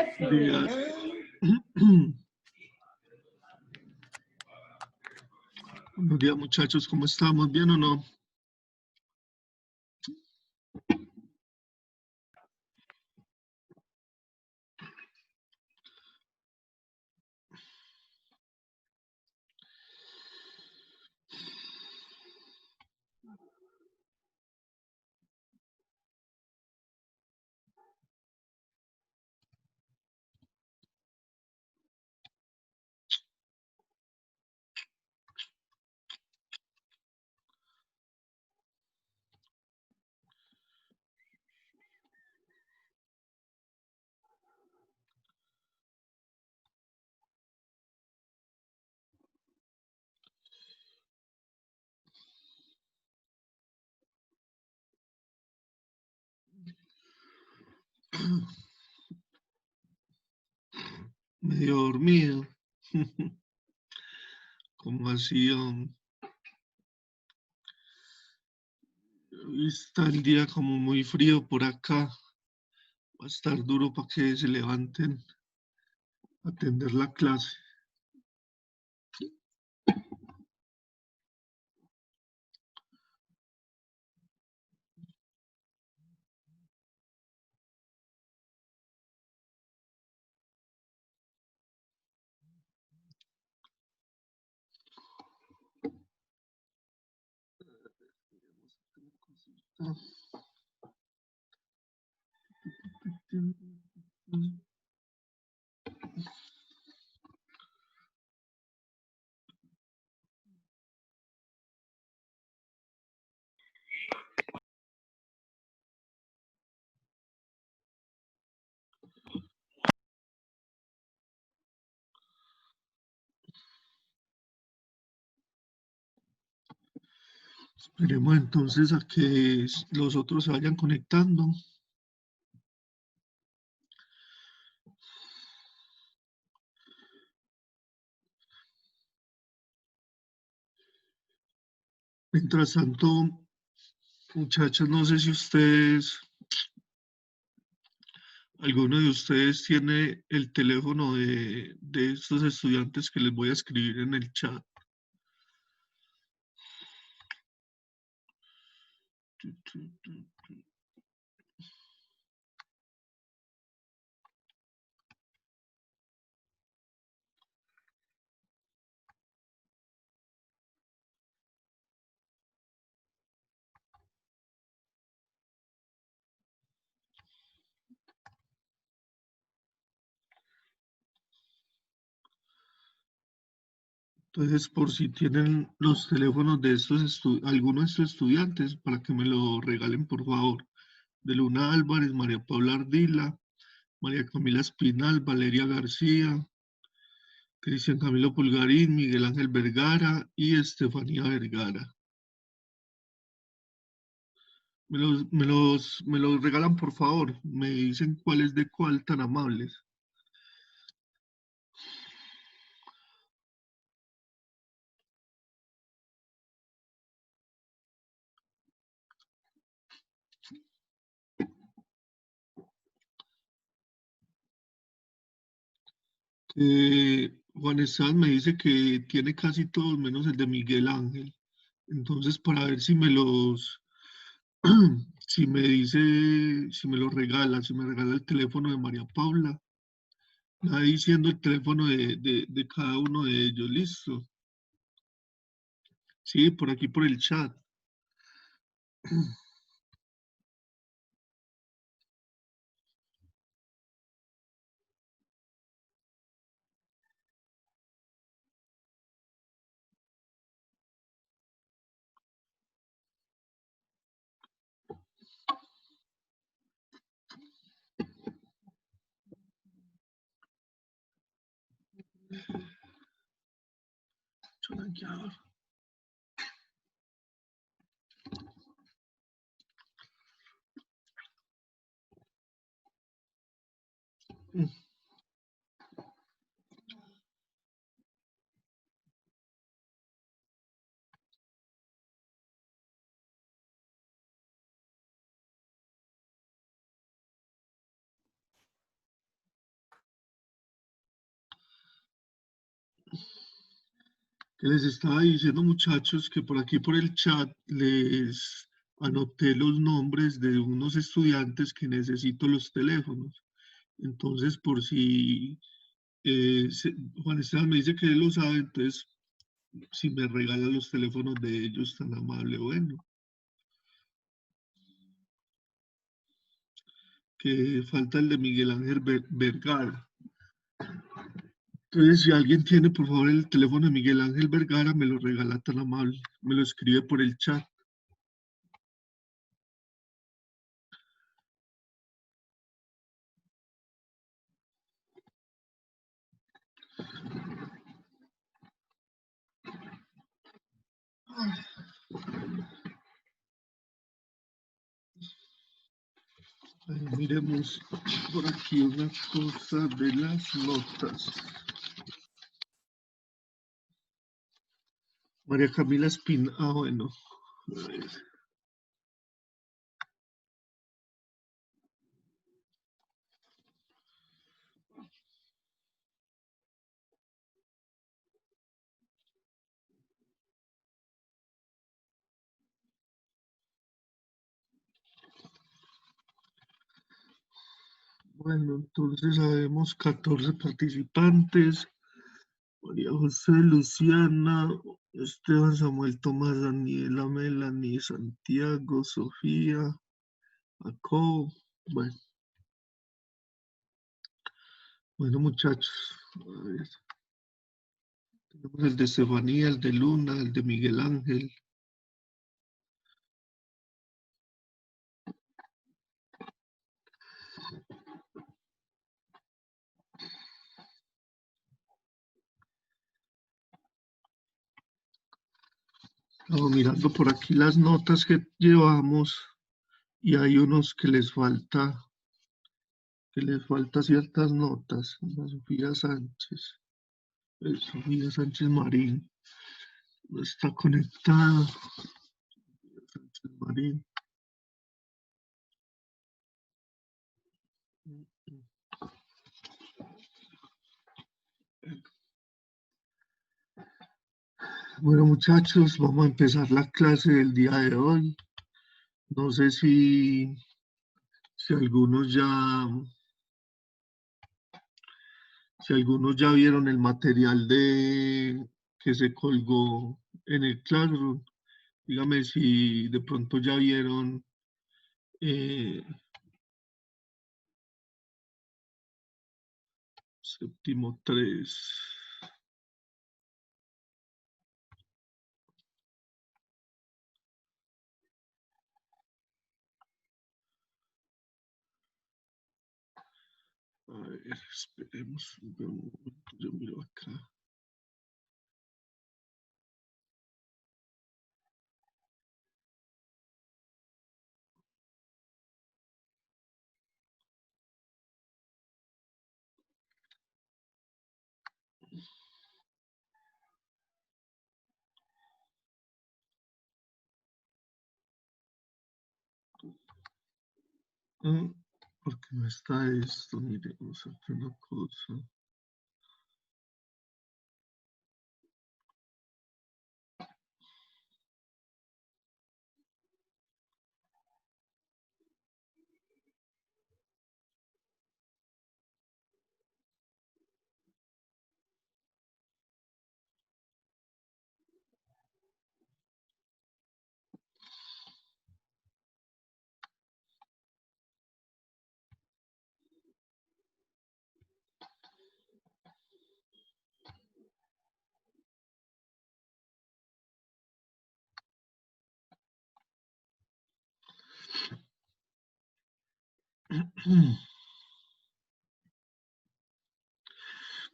Días. Buenos días, muchachos, ¿cómo estamos? ¿Bien o no? Medio dormido. ¿Cómo así? Hoy está el día como muy frío por acá. Va a estar duro para que se levanten a atender la clase. Esperemos entonces a que los otros se vayan conectando. Mientras tanto, muchachos, no sé si alguno de ustedes tiene el teléfono de estos estudiantes que les voy a escribir en el chat. Entonces, por si tienen los teléfonos de algunos de estos estudiantes, para que me lo regalen, por favor. De Luna Álvarez, María Paula Ardila, María Camila Espinal, Valeria García, Cristian Camilo Pulgarín, Miguel Ángel Vergara y Estefanía Vergara. Me los regalan, por favor. Me dicen cuál es de cuál, tan amables. Juan Esteban me dice que tiene casi todos menos el de Miguel Ángel. Entonces, para ver si si me dice, si me lo regala, si me regala el teléfono de María Paula, va diciendo el teléfono de cada uno de ellos, listo. Sí, por aquí por el chat. Que les estaba diciendo, muchachos, que por aquí por el chat les anoté los nombres de unos estudiantes que necesito los teléfonos. Entonces, por si Juan Esteban me dice que él lo sabe, entonces si me regala los teléfonos de ellos, tan amable, bueno. Que falta el de Miguel Ángel Vergara. Entonces, si alguien tiene, por favor, el teléfono de Miguel Ángel Vergara, me lo regala tan amable. Me lo escribe por el chat. Miremos por aquí una cosa de las notas. María Camila Espina. Ah, bueno. A ver. Bueno, entonces sabemos 14 participantes. María José, Luciana, Esteban, Samuel, Tomás, Daniela, Melanie, Santiago, Sofía, Jacob. Bueno, muchachos. A ver, tenemos el de Estefanía, el de Luna, el de Miguel Ángel. Estamos mirando por aquí las notas que llevamos y hay unos que les falta ciertas notas. La Sofía Sánchez, Sofía Sánchez Marín, no está conectada. Sánchez Marín. Bueno, muchachos, vamos a empezar la clase del día de hoy. No sé si algunos ya, si algunos ya vieron el material que se colgó en el Classroom. Dígame si de pronto ya vieron séptimo 3. A ver, esperemos un momento, yo miro acá. Porque no está esto, miremos aquí una cosa.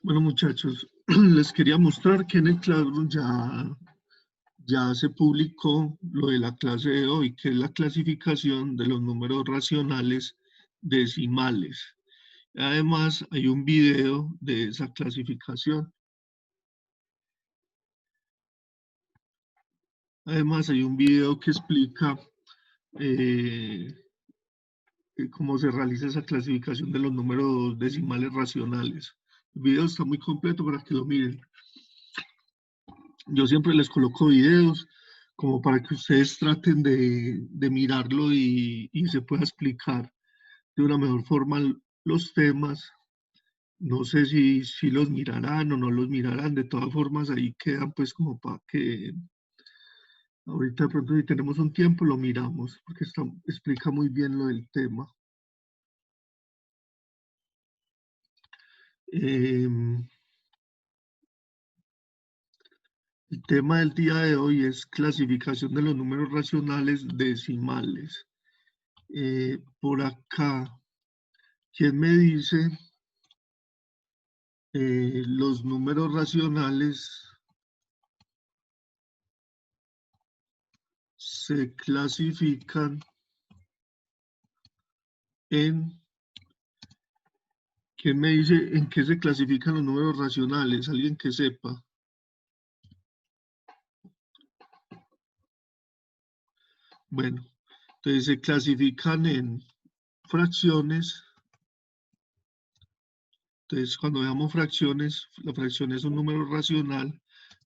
Bueno, muchachos, les quería mostrar que en el Classroom ya se publicó lo de la clase de hoy, que es la clasificación de los números racionales decimales. Además, hay un video de esa clasificación. Además, hay un video que explica cómo se realiza esa clasificación de los números decimales racionales. El video está muy completo para que lo miren. Yo siempre les coloco videos como para que ustedes traten de mirarlo y se pueda explicar de una mejor forma los temas. No sé si los mirarán o no los mirarán, de todas formas ahí quedan pues como para que ahorita de pronto si tenemos un tiempo lo miramos, porque explica muy bien lo del tema. Em, el tema del día de hoy es clasificación de los números racionales decimales. Por acá, ¿quién me dice los números racionales se clasifican en... ¿Quién me dice en qué se clasifican los números racionales? Alguien que sepa. Bueno, entonces se clasifican en fracciones. Entonces, cuando veamos fracciones, la fracción es un número racional,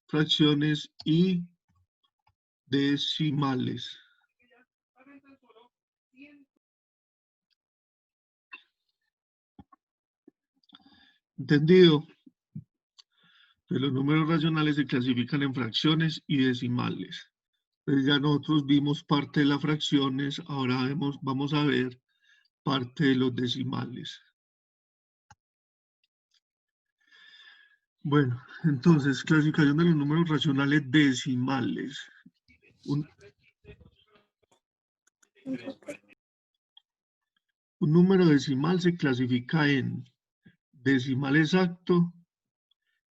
fracciones y decimales. ¿Entendido? Entonces, los números racionales se clasifican en fracciones y decimales. Entonces, ya nosotros vimos parte de las fracciones, ahora vamos a ver parte de los decimales. Bueno, entonces, clasificación de los números racionales decimales. Un número decimal se clasifica en decimal exacto,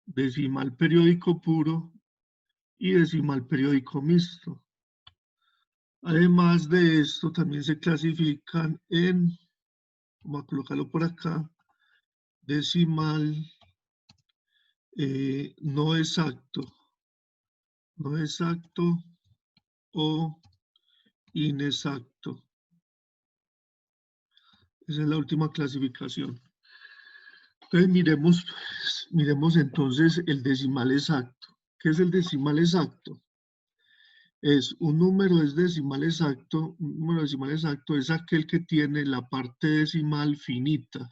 decimal periódico puro y decimal periódico mixto. Además de esto, también se clasifican en, vamos a colocarlo por acá, decimal no exacto, no exacto o inexacto. Esa es la última clasificación. Entonces miremos entonces el decimal exacto. ¿Qué es el decimal exacto? Un número decimal exacto, un número decimal exacto es aquel que tiene la parte decimal finita.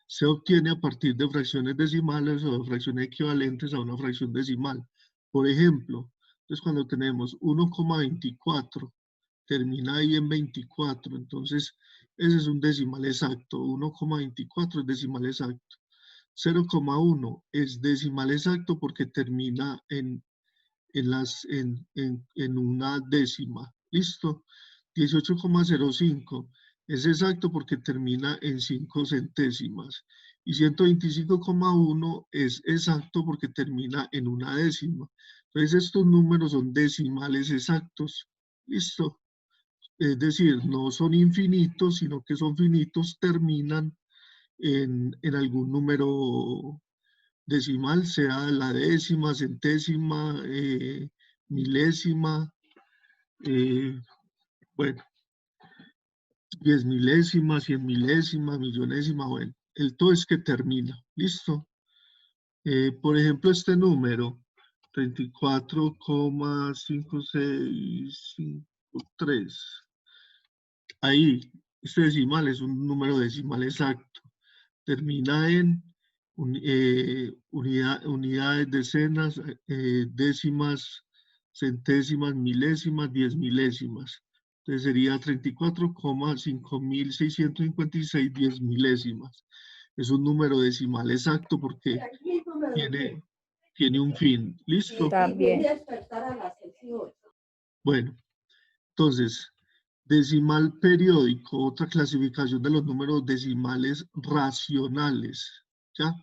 Se obtiene a partir de fracciones decimales o de fracciones equivalentes a una fracción decimal. Por ejemplo, entonces cuando tenemos 1,24, termina ahí en 24, entonces ese es un decimal exacto, 1,24 es decimal exacto. 0,1 es decimal exacto porque termina en una décima. ¿Listo? 18,05 es exacto porque termina en 5 centésimas. Y 125,1 es exacto porque termina en una décima. Entonces estos números son decimales exactos. ¿Listo? Es decir, no son infinitos, sino que son finitos, terminan en algún número decimal, sea la décima, centésima, milésima, bueno, 10 milésimas, 100 milésimas, millonésima, bueno, el todo es que termina, ¿listo? Por ejemplo, este número, 34,5653, ahí, este decimal es un número decimal exacto, termina en unidades, decenas, décimas, centésimas, milésimas, 10 milésimas. Entonces sería 34,5656 10 milésimas. Es un número decimal exacto porque tiene, tiene un fin. ¿Listo? También. Bueno, entonces, decimal periódico, otra clasificación de los números decimales racionales. ¿Ya?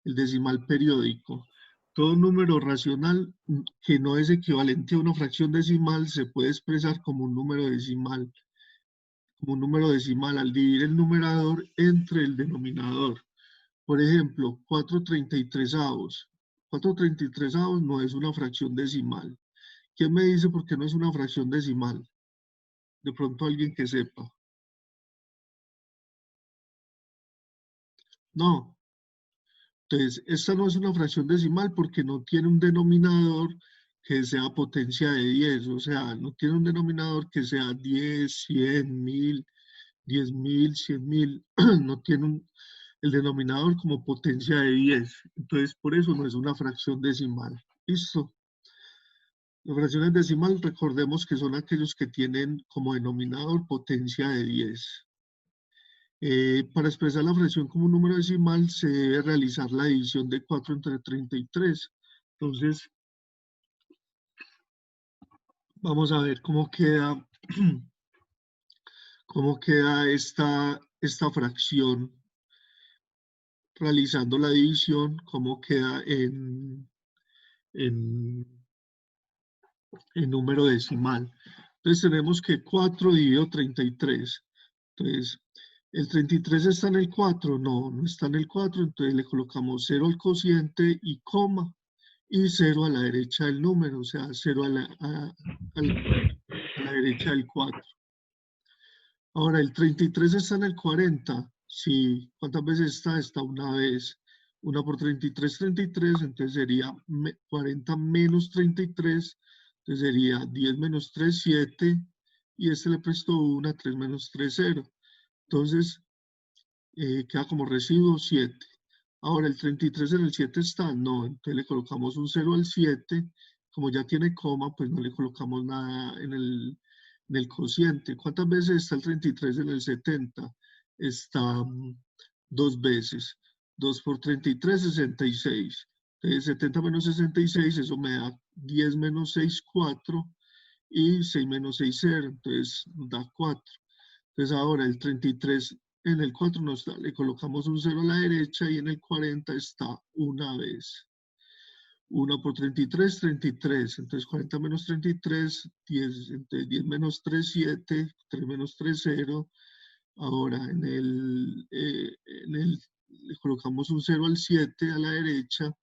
El decimal periódico. Todo número racional que no es equivalente a una fracción decimal se puede expresar como un número decimal. Como un número decimal al dividir el numerador entre el denominador. Por ejemplo, 4,33avos. 4,33avos no es una fracción decimal. ¿Quién me dice por qué no es una fracción decimal? De pronto alguien que sepa. No, Entonces, esta no es una fracción decimal porque no tiene un denominador que sea potencia de 10, o sea, no tiene un denominador que sea 10, 100, 1000, 10.000, 100.000, no tiene el denominador como potencia de 10, entonces por eso no es una fracción decimal. ¿Listo? Las fracciones decimales, recordemos que son aquellos que tienen como denominador potencia de 10. Para expresar la fracción como un número decimal se debe realizar la división de 4 entre 33. Entonces, vamos a ver cómo queda esta fracción realizando la división, cómo queda en, en número decimal. Entonces tenemos que 4 dividido 33. Entonces, ¿el 33 está en el 4? No, no está en el 4, entonces le colocamos 0 al cociente y coma, y 0 a la derecha del número, o sea, 0 a la derecha del 4. Ahora, ¿el 33 está en el 40? Sí. ¿Cuántas veces está? Está una vez. 1 por 33, 33, entonces sería 40 menos 33, entonces sería 10 menos 3, 7, y este le prestó 1, 3 menos 3, 0. Entonces, queda como residuo 7. Ahora, ¿el 33 en el 7 está? No, entonces le colocamos un 0 al 7. Como ya tiene coma, pues no le colocamos nada en el cociente. ¿Cuántas veces está el 33 en el 70? Está dos veces. 2 por 33, 66. Entonces, 70 menos 66, eso me da 10 menos 6, 4. Y 6 menos 6, 0. Entonces, nos da 4. Entonces ahora el 33 en el 4 le colocamos un 0 a la derecha y en el 40 está una vez. 1 por 33, 33. Entonces 40 menos 33, 10. Entonces 10 menos 3, 7. 3 menos 3, 0. Ahora le colocamos un 0 al 7 a la derecha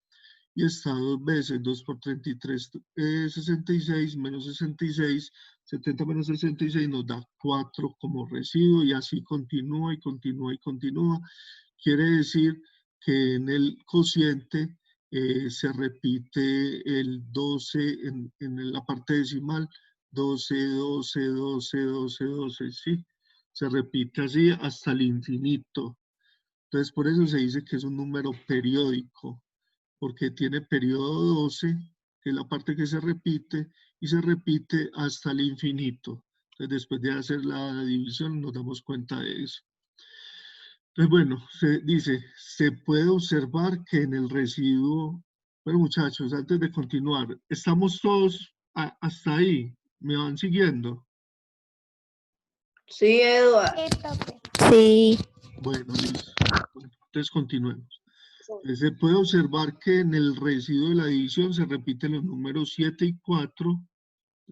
y está dos veces. 2 por 33, 66 menos 66. 70 menos 66 nos da 4 como residuo y así continúa y continúa y continúa. Quiere decir que en el cociente se repite el 12 en la parte decimal, 12, 12, 12, 12, 12, ¿sí? Se repite así hasta el infinito. Entonces por eso se dice que es un número periódico, porque tiene periodo 12, que es la parte que se repite, y se repite hasta el infinito. Entonces, después de hacer la división, nos damos cuenta de eso. Entonces, bueno, se dice, se puede observar que en el residuo, bueno, muchachos, antes de continuar, estamos todos hasta ahí, ¿me van siguiendo? Sí, Eduardo. Sí. Bueno, listo. Bueno, entonces continuemos. Se puede observar que en el residuo de la división se repiten los números 7 y 4,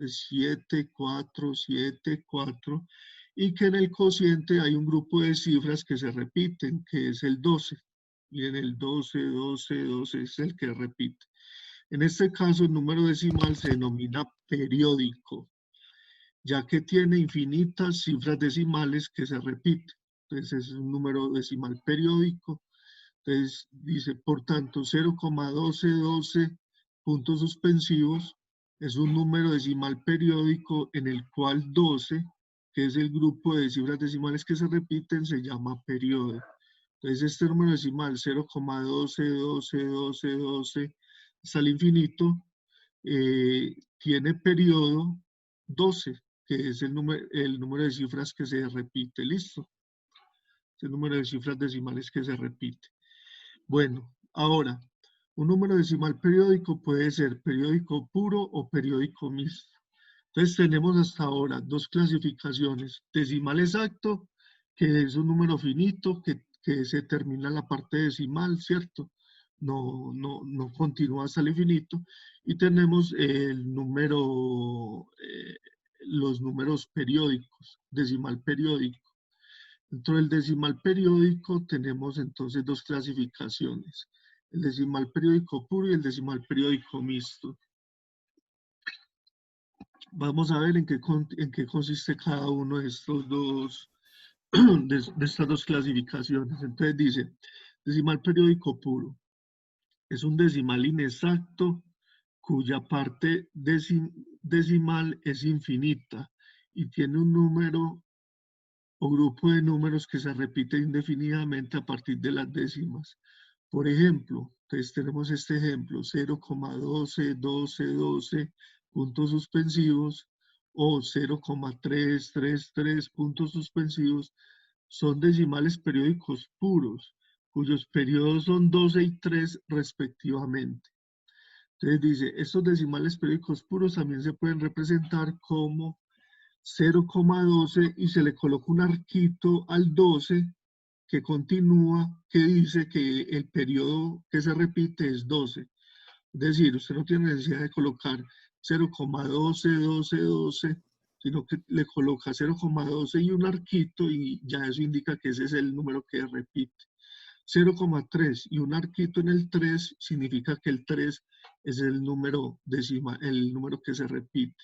7, 4, 7, 4, y que en el cociente hay un grupo de cifras que se repiten, que es el 12, y en el 12, 12, 12 es el que repite. En este caso, el número decimal se denomina periódico, ya que tiene infinitas cifras decimales que se repiten. Entonces, es un número decimal periódico. Entonces dice, por tanto, 0,1212 puntos suspensivos es un número decimal periódico en el cual 12, que es el grupo de cifras decimales que se repiten, se llama periodo. Entonces este número decimal 0,12121212 hasta el infinito tiene periodo 12, que es el número de cifras que se repite. ¿Listo? Es el número de cifras decimales que se repite. Bueno, ahora, un número decimal periódico puede ser periódico puro o periódico mixto. Entonces tenemos hasta ahora dos clasificaciones. Decimal exacto, que es un número finito que se termina en la parte decimal, ¿cierto? No continúa hasta el infinito. Y tenemos los números periódicos, decimal periódico. Dentro del decimal periódico tenemos entonces dos clasificaciones, el decimal periódico puro y el decimal periódico mixto. Vamos a ver en qué consiste cada uno de estos dos, de estas dos clasificaciones. Entonces dice, decimal periódico puro. es un decimal inexacto cuya parte decimal es infinita y tiene un número o grupo de números que se repite indefinidamente a partir de las décimas. Por ejemplo, entonces tenemos este ejemplo, 0,12, puntos suspensivos o 0,333 puntos suspensivos son decimales periódicos puros, cuyos periodos son 12 y 3 respectivamente. Entonces dice, estos decimales periódicos puros también se pueden representar como 0,12 y se le coloca un arquito al 12 que continúa, que dice que el periodo que se repite es 12. Es decir, usted no tiene necesidad de colocar 0,12, sino que le coloca 0,12 y un arquito y ya eso indica que ese es el número que repite. 0,3 y un arquito en el 3 significa que el 3 es el número decimal, el número que se repite.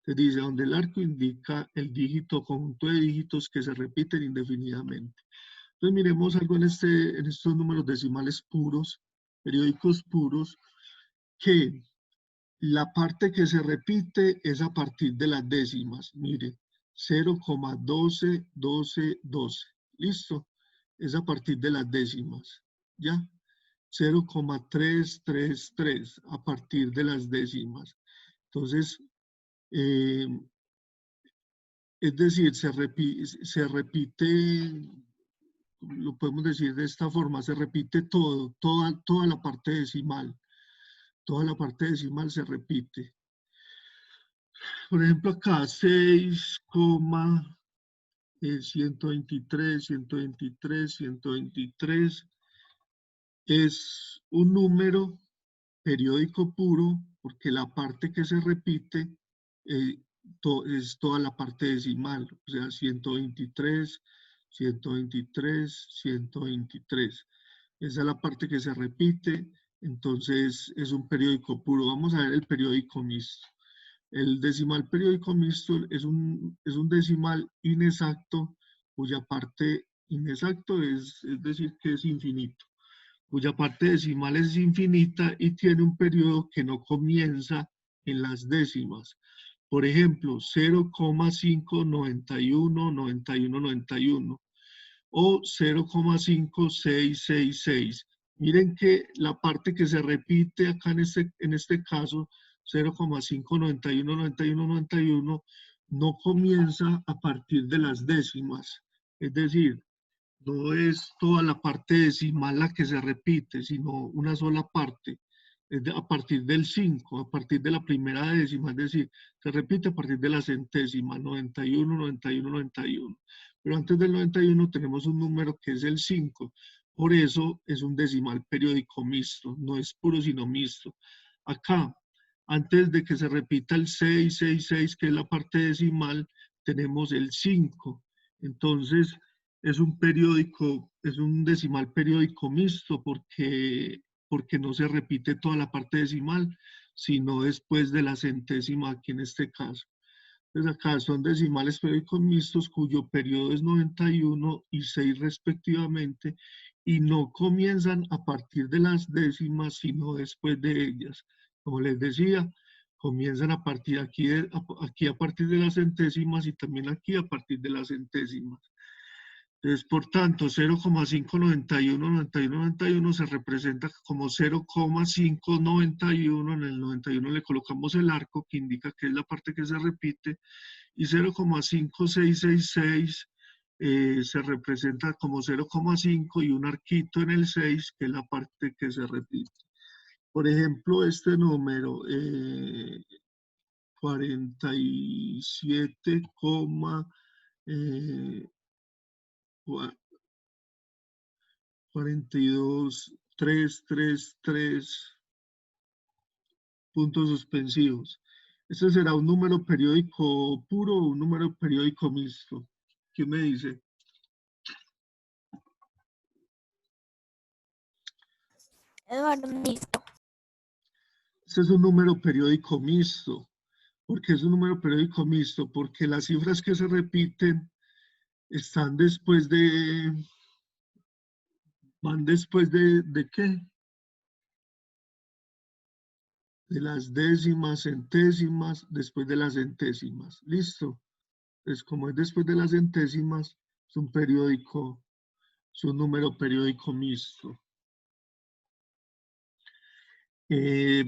Se dice donde el arco indica el dígito, conjunto de dígitos que se repiten indefinidamente. Entonces miremos algo en estos números decimales puros, periódicos puros, que la parte que se repite es a partir de las décimas. Mire, 0,12. ¿Listo? Es a partir de las décimas. ¿Ya? 0,333 a partir de las décimas. Entonces, es decir, se repite, lo podemos decir de esta forma, se repite toda la parte decimal. Toda la parte decimal se repite. Por ejemplo, acá 6,123 es un número periódico puro porque la parte que se repite eh, es toda la parte decimal, o sea, 123, 123, 123. Esa es la parte que se repite, entonces es un periódico puro. Vamos a ver el periódico mixto. El decimal periódico mixto es un decimal inexacto cuya parte inexacto es decir que es infinito, cuya parte decimal es infinita y tiene un periodo que no comienza en las décimas. Por ejemplo, 0,591 o 0,5666. Miren que la parte que se repite acá en este caso, 0,591 no comienza a partir de las décimas. Es decir, no es toda la parte decimal la que se repite, sino una sola parte. Es a partir del 5, a partir de la primera décima, es decir, se repite a partir de la centésima, 91, 91, 91. Pero antes del 91 tenemos un número que es el 5. Por eso es un decimal periódico mixto, no es puro sino mixto. Acá, antes de que se repita el 666, que es la parte decimal, tenemos el 5. Entonces, es un periódico, es un decimal periódico mixto porque no se repite toda la parte decimal, sino después de la centésima aquí en este caso. Entonces acá son decimales periódicos mixtos cuyo periodo es 91 y 6 respectivamente y no comienzan a partir de las décimas, sino después de ellas. Como les decía, comienzan a partir aquí a partir de las centésimas y también aquí a partir de las centésimas. Entonces, por tanto, 0,591 se representa como 0,591. En el 91 le colocamos el arco que indica que es la parte que se repite y 0,5666 se representa como 0,5 y un arquito en el 6 que es la parte que se repite. Por ejemplo, este número 47, 42,333 puntos suspensivos. ¿Este será un número periódico puro o un número periódico mixto? ¿Quién me dice? Eduardo, mixto. Este es un número periódico mixto. ¿Por qué es un número periódico mixto? Porque las cifras que se repiten están después de... ¿Van después de qué? las décimas, centésimas, después de las centésimas. ¿Listo? Pues como es después de las centésimas, es un periódico, es un número periódico mixto.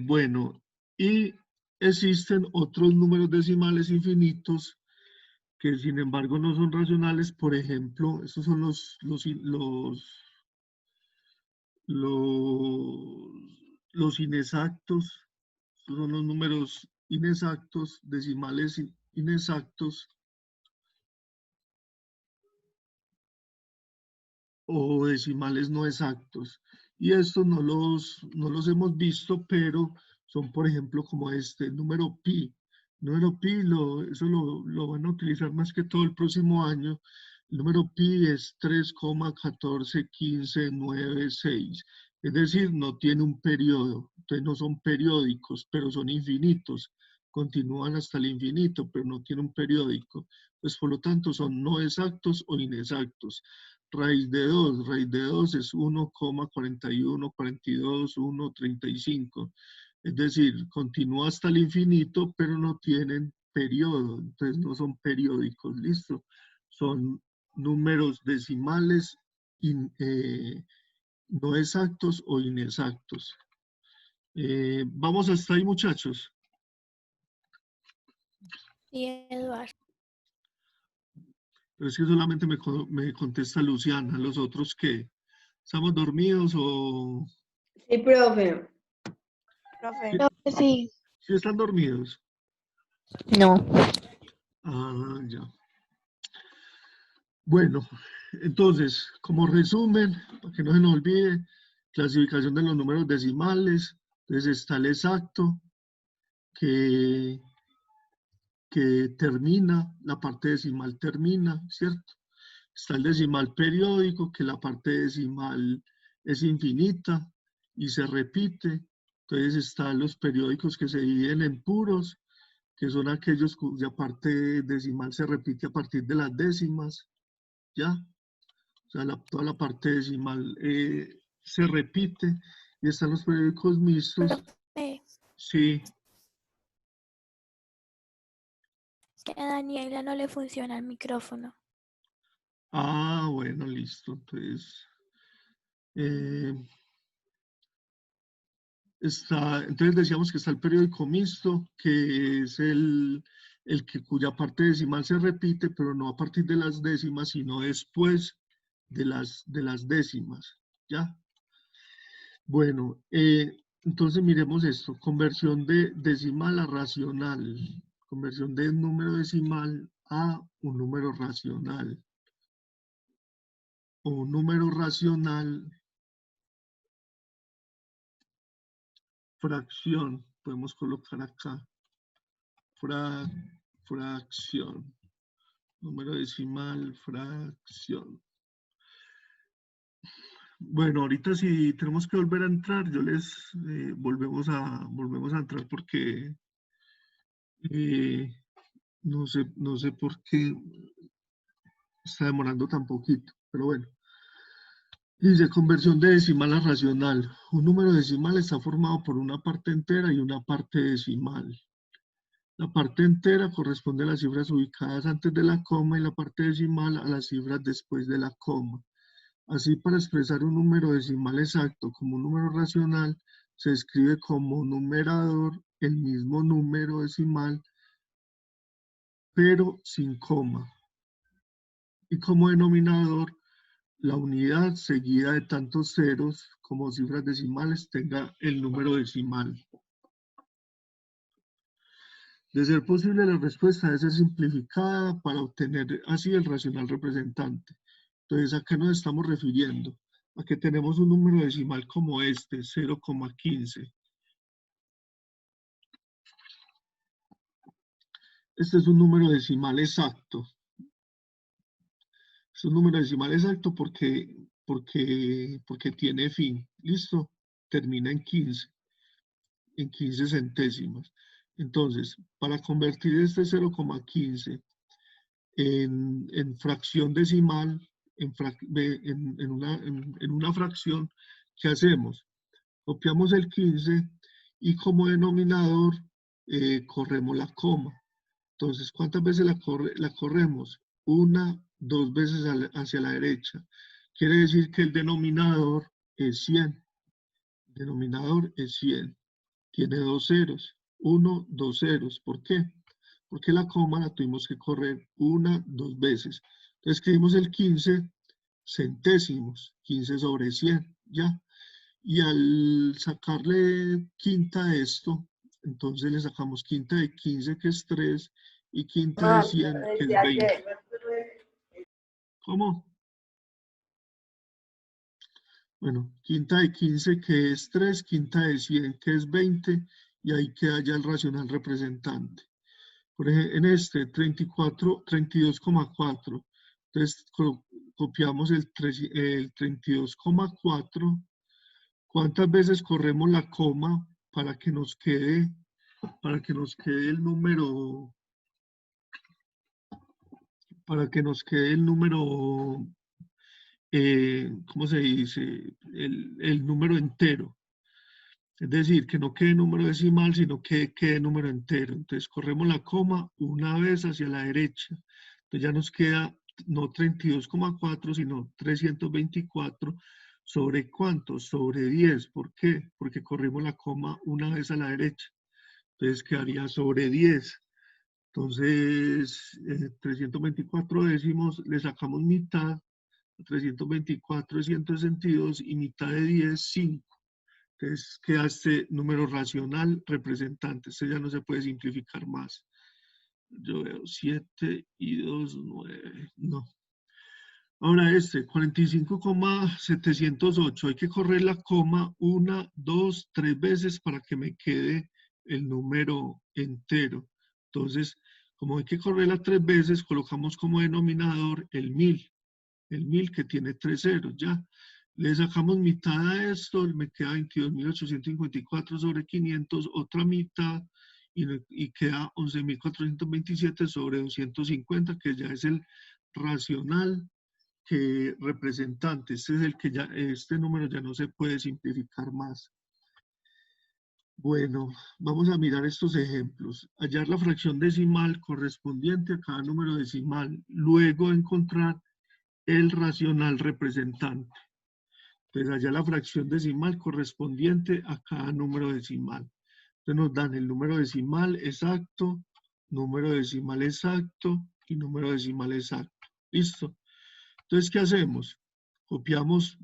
Bueno, y existen otros números decimales infinitos que sin embargo no son racionales. Por ejemplo, estos son los inexactos. Estos son los números inexactos, decimales inexactos o decimales no exactos. Y estos no los hemos visto, pero son, por ejemplo, como este, el número pi. El número pi, eso lo van a utilizar más que todo el próximo año. El número pi es 3,1415996. Es decir, no tiene un periodo. Entonces no son periódicos, pero son infinitos. Continúan hasta el infinito, pero no tienen un periódico. Pues por lo tanto son no exactos o inexactos. Raíz de 2 es 1,41422135. Es decir, continúa hasta el infinito, pero no tienen periodo, entonces no son periódicos, ¿listo? Son números decimales no exactos o inexactos. Vamos hasta ahí, muchachos. Sí, Eduardo. Pero es que solamente me contesta Luciana, los otros ¿qué? ¿Estamos dormidos o...? Sí, profe. Profe, sí. ¿Sí están dormidos? No. Ah, ya. Bueno, entonces, como resumen, para que no se nos olvide, clasificación de los números decimales. Entonces está el exacto, que termina, la parte decimal termina, ¿cierto? Está el decimal periódico, que la parte decimal es infinita y se repite. Entonces están los periódicos que se dividen en puros, que son aquellos cuya parte decimal se repite a partir de las décimas, ¿ya? O sea, toda la parte decimal se repite. Y están los periódicos mixtos. Sí. Que a Daniela no le funciona el micrófono. Ah, bueno, listo. Entonces, entonces decíamos que está el periódico mixto, que es cuya parte decimal se repite, pero no a partir de las décimas, sino después de las décimas, ¿ya? Bueno, entonces miremos esto, conversión de decimal a racional, conversión de un número decimal a un número racional, o un número racional, fracción, podemos colocar acá, fracción, número decimal, fracción. Bueno, ahorita si tenemos que volver a entrar, yo les volvemos a entrar porque no sé por qué está demorando tan poquito, pero bueno. Dice conversión de decimal a racional. Un número decimal está formado por una parte entera y una parte decimal. La parte entera corresponde a las cifras ubicadas antes de la coma y la parte decimal a las cifras después de la coma. Así, para expresar un número decimal exacto como un número racional, se escribe como numerador el mismo número decimal, pero sin coma. Y como denominador, la unidad seguida de tantos ceros como cifras decimales tenga el número decimal. De ser posible, la respuesta debe ser simplificada para obtener así el racional representante. Entonces, ¿a qué nos estamos refiriendo? A que tenemos un número decimal como este, 0,15. Este es un número decimal exacto. Es un número decimal exacto porque tiene fin. ¿Listo? Termina en 15 centésimas. Entonces, para convertir este 0,15 en fracción decimal, en una fracción, ¿qué hacemos? Copiamos el 15 y como denominador corremos la coma. Entonces, ¿cuántas veces la corremos? Una, dos veces hacia la derecha. Quiere decir que el denominador es 100. El denominador es 100. Tiene dos ceros. 1, 2 ceros. ¿Por qué? Porque la coma la tuvimos que correr una, dos veces. Entonces escribimos el 15 centésimos. 15 sobre 100. ¿Ya? Y al sacarle quinta a esto, entonces le sacamos quinta de 15, que es 3, y quinta de 100, que es 20. ¿Cómo? Bueno, quinta de 15, que es 3, quinta de 100, que es 20, y ahí queda ya el racional representante. Por ejemplo, en este 34, 32,4. Entonces copiamos el 32,4. ¿Cuántas veces corremos la coma para que nos quede el número, ¿cómo se dice? El número entero. Es decir, que no quede número decimal, sino que quede número entero. Entonces corremos la coma una vez hacia la derecha. Entonces ya nos queda no 32,4, sino 324 sobre ¿cuánto? Sobre 10. ¿Por qué? Porque corrimos la coma una vez a la derecha. Entonces quedaría sobre 10. Entonces, 324 décimos, le sacamos mitad, 324 es 162 y mitad de 10, 5. Entonces queda este número racional representante. Este ya no se puede simplificar más. Yo veo 7 y 2, 9. No. Ahora este, 45,708. Hay que correr la coma una, dos, tres veces para que me quede el número entero. Entonces, como hay que correrla tres veces, colocamos como denominador el 1000. El 1000 que tiene tres ceros, ¿ya? Le sacamos mitad a esto, me queda 22.854 sobre 500, otra mitad, y queda 11.427 sobre 250, que ya es el racional que representante. Este es el que ya, este número ya no se puede simplificar más. Bueno, vamos a mirar estos ejemplos. Hallar la fracción decimal correspondiente a cada número decimal. Luego encontrar el racional representante. Entonces, hallar la fracción decimal correspondiente a cada número decimal. Entonces nos dan el número decimal exacto, número decimal exacto y número decimal exacto. ¿Listo? Entonces, ¿qué hacemos? Copiamos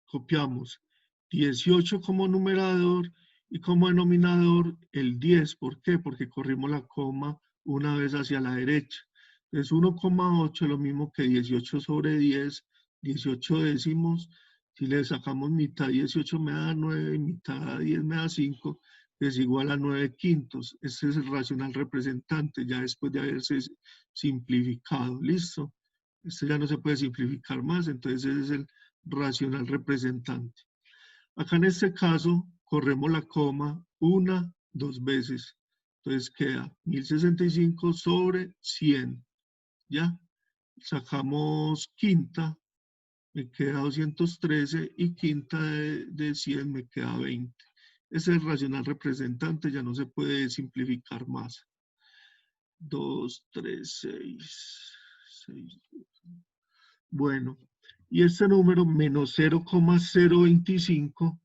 copiamos 18 como numerador y como denominador el 10. ¿Por qué? Porque corrimos la coma una vez hacia la derecha. Entonces 1,8 es lo mismo que 18 sobre 10, 18 décimos. Si le sacamos mitad 18 me da 9, mitad 10 me da 5, es igual a 9 quintos. Este es el racional representante, ya después de haberse simplificado. ¿Listo? Este ya no se puede simplificar más, entonces ese es el racional representante. Acá en este caso, corremos la coma una, dos veces. Entonces queda 1065 sobre 100. ¿Ya? Sacamos quinta, me queda 213 y quinta de 100 me queda 20. Ese es el racional representante, ya no se puede simplificar más. 2, 3, 6, 6. Bueno, y este número menos 0,025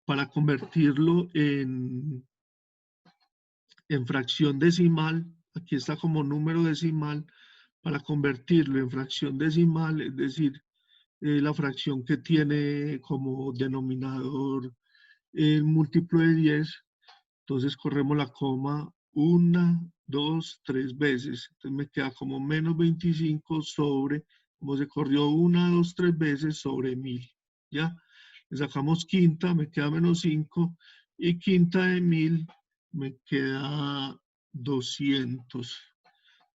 para convertirlo en fracción decimal, aquí está como número decimal, para convertirlo en fracción decimal, es decir, la fracción que tiene como denominador el múltiplo de 10, entonces corremos la coma una, dos, tres veces, entonces me queda como menos 25 sobre, como se corrió una, dos, tres veces sobre 1000, ¿ya? Le sacamos quinta, me queda menos 5, y quinta de 1000 me queda 200,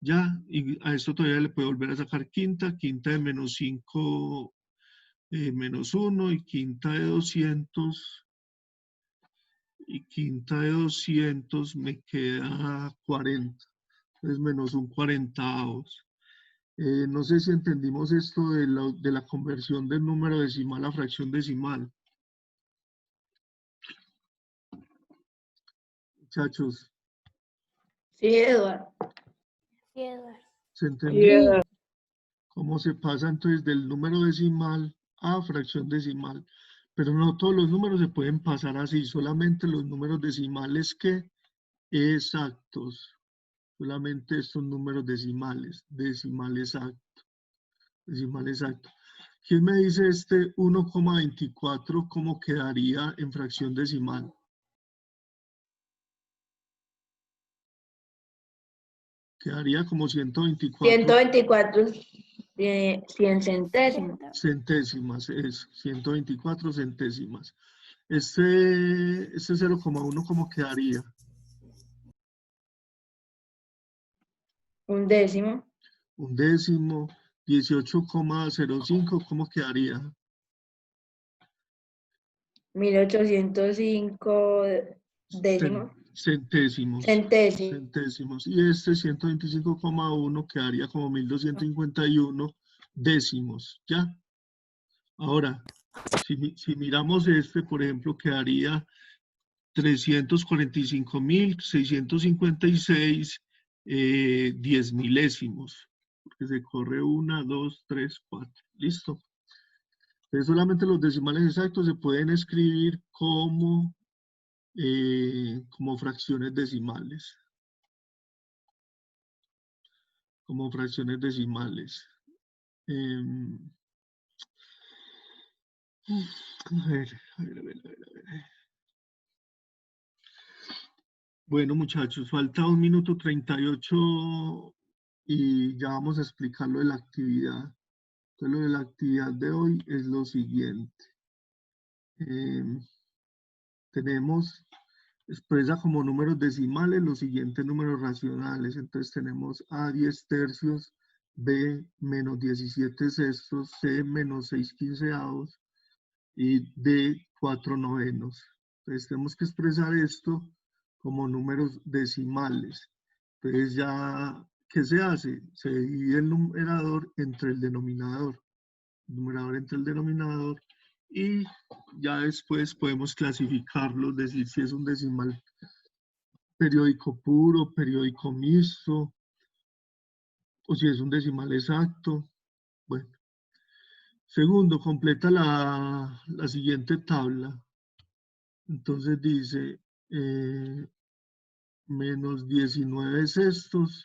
¿ya? Y a esto todavía le puedo volver a sacar quinta, quinta de menos 5, menos 1, y quinta de 200, y quinta de 200 me queda 40, es menos un 40avos. No sé si entendimos esto de la conversión del número decimal a fracción decimal. muchachos? Sí, Eduardo. Sí, Eduardo. ¿Se Sí, entendió? Eduardo. ¿Cómo se pasa entonces del número decimal a fracción decimal? Pero no todos los números se pueden pasar así, solamente los números decimales que exactos, solamente estos números decimales, decimal exacto, decimal exacto. ¿Quién me dice este 1,24 cómo quedaría en fracción decimal? Quedaría como 124 124, 100 centésimos. centésimas, es 124 centésimas. Este 0,1 ¿cómo quedaría? Un décimo. Un décimo, 18,05 ¿cómo quedaría? 1805 décimos. Centésimos. Centésimos. Centésimos. Y este 125,1 quedaría como 1251 décimos, ¿ya? Ahora, si miramos este, por ejemplo, quedaría 345.656 10 milésimos, porque se corre 1, 2, 3, 4. ¿Listo? Entonces, solamente los decimales exactos se pueden escribir como fracciones decimales. Como fracciones decimales. A ver. Bueno, muchachos, falta 1 minuto 38 y ya vamos a explicar lo de la actividad. Entonces, lo de la actividad de hoy es lo siguiente. Tenemos, expresa como números decimales los siguientes números racionales. Entonces tenemos A 10 tercios, B menos 17 sextos, C menos 6 quinceavos y D 4 novenos. Entonces tenemos que expresar esto como números decimales. Entonces ya, ¿qué se hace? Se divide el numerador entre el denominador. El numerador entre el denominador y ya después podemos clasificarlo, decir si es un decimal periódico puro, periódico mixto, o si es un decimal exacto. Bueno. Segundo, completa la siguiente tabla. Entonces dice menos 19 sextos.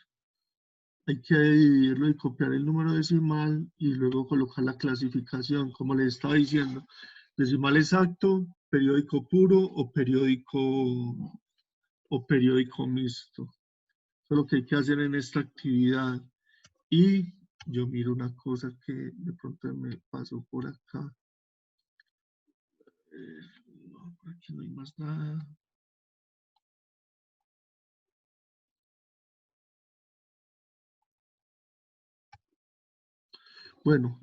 Hay que dividirlo y copiar el número decimal y luego colocar la clasificación, como les estaba diciendo. Decimal exacto, periódico puro o periódico mixto. Eso es lo que hay que hacer en esta actividad. Y yo miro una cosa que de pronto me pasó por acá. No, por aquí no hay más nada. Bueno,